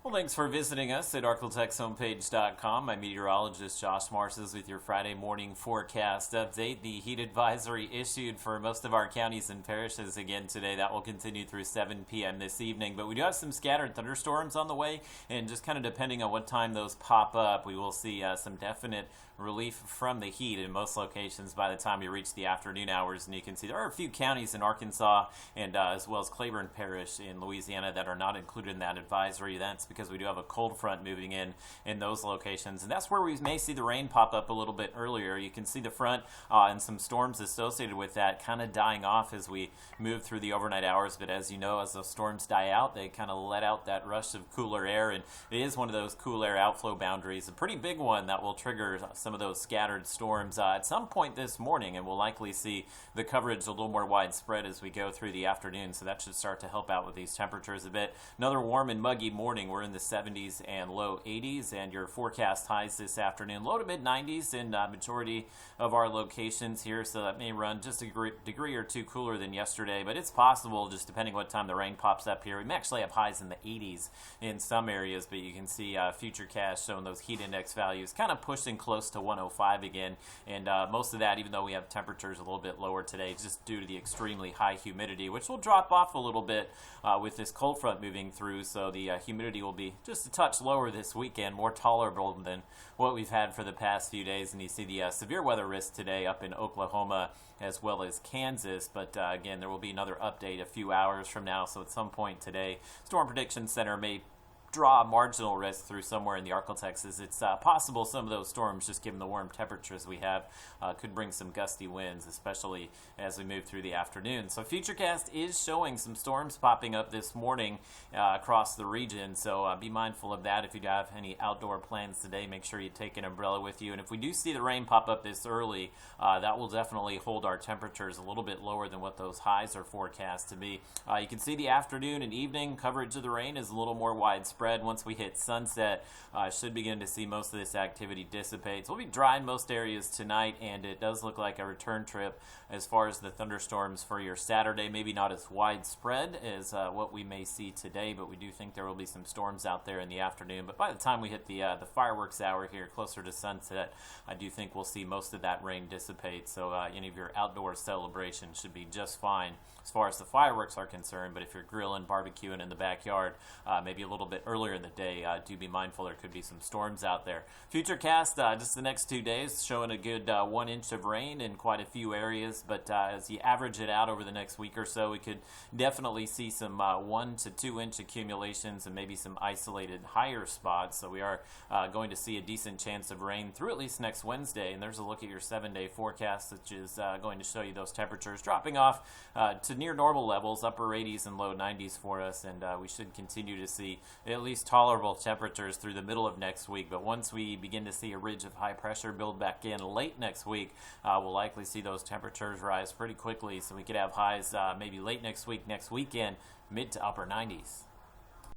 Well, thanks for visiting us at ArkLaTexHomepage.com. I'm meteorologist Josh Marces with your Friday morning forecast update. The heat advisory issued for most of our counties and parishes again today. That will continue through 7 p.m. this evening. But we do have some scattered thunderstorms on the way, and just kind of depending on what time those pop up, we will see some definite relief from the heat in most locations by the time we reach the afternoon hours. And you can see there are a few counties in Arkansas and as well as Claiborne Parish in Louisiana that are not included in that advisory. That's because we do have a cold front moving in those locations, and that's where we may see the rain pop up a little bit earlier. You can see the front and some storms associated with that kind of dying off as we move through the overnight hours. But as you know, as those storms die out, they kind of let out that rush of cooler air, and it is one of those cool air outflow boundaries, a pretty big one that will trigger some of those scattered storms at some point this morning, and we'll likely see the coverage a little more widespread as we go through the afternoon. So that should start to help out with these temperatures a bit. Another warm and muggy morning. We're in the 70s and low 80s, and your forecast highs this afternoon low to mid 90s in majority of our locations here, so that may run just a degree or two cooler than yesterday, but it's possible just depending what time the rain pops up here. We may actually have highs in the 80s in some areas, but you can see FUTURECAST showing those heat index values kind of pushing close to 105 again, and most of that, even though we have temperatures a little bit lower today, just due to the extremely high humidity, which will drop off a little bit with this cold front moving through, so the humidity will be just a touch lower this weekend, more tolerable than what we've had for the past few days. And you see the severe weather risk today up in Oklahoma as well as Kansas, but again, there will be another update a few hours from now, so at some point today, Storm Prediction Center may draw a marginal risk through somewhere in the ArkLaTex. It's possible some of those storms, just given the warm temperatures we have, could bring some gusty winds, especially as we move through the afternoon. So FUTURECAST is showing some storms popping up this morning across the region, so be mindful of that. If you have any outdoor plans today, make sure you take an umbrella with you. And if we do see the rain pop up this early, that will definitely hold our temperatures a little bit lower than what those highs are forecast to be. You can see the afternoon and evening coverage of the rain is a little more widespread. Once we hit sunset, should begin to see most of this activity dissipate. So we'll be dry in most areas tonight, and it does look like a return trip as far as the thunderstorms for your Saturday. Maybe not as widespread as what we may see today, but we do think there will be some storms out there in the afternoon. But by the time we hit the fireworks hour here, closer to sunset, I do think we'll see most of that rain dissipate. So any of your outdoor celebrations should be just fine as far as the fireworks are concerned. But if you're grilling, barbecuing in the backyard, maybe a little bit earlier in the day, do be mindful there could be some storms out there. FUTURECAST, just the next 2 days, showing a good 1 inch of rain in quite a few areas, but as you average it out over the next week or so, we could definitely see some 1 to 2 inch accumulations and maybe some isolated higher spots. So we are going to see a decent chance of rain through at least next Wednesday. And there's a look at your 7-day forecast, which is going to show you those temperatures dropping off to near normal levels, upper 80s and low 90s for us, and we should continue to see at least tolerable temperatures through the middle of next week. But once we begin to see a ridge of high pressure build back in late next week, we'll likely see those temperatures rise pretty quickly, so we could have highs maybe late next week, next weekend, mid to upper 90s.